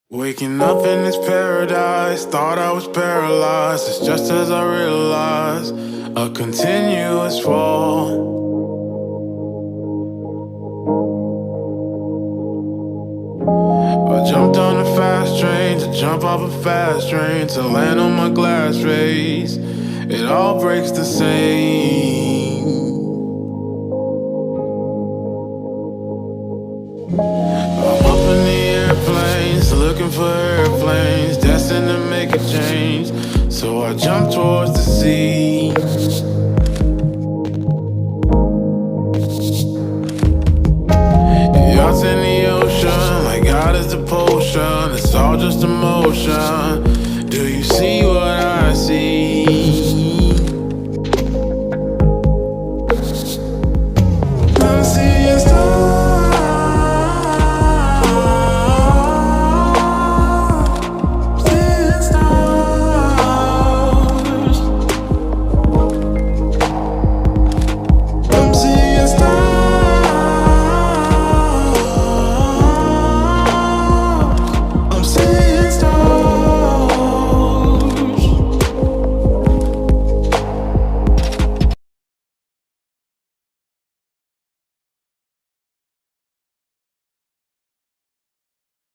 Waking up in this paradise, thought I was paralyzed. It's just as I realized, a continuous fall. I jumped on a fast train to jump off a fast train to land on my glass face. It all breaks the same. I'm up in the airplanes, looking for airplanes, destined to make a change. So I jump towards the sea. Yachts in the ocean, like God is the potion. It's all just emotion. Do you see what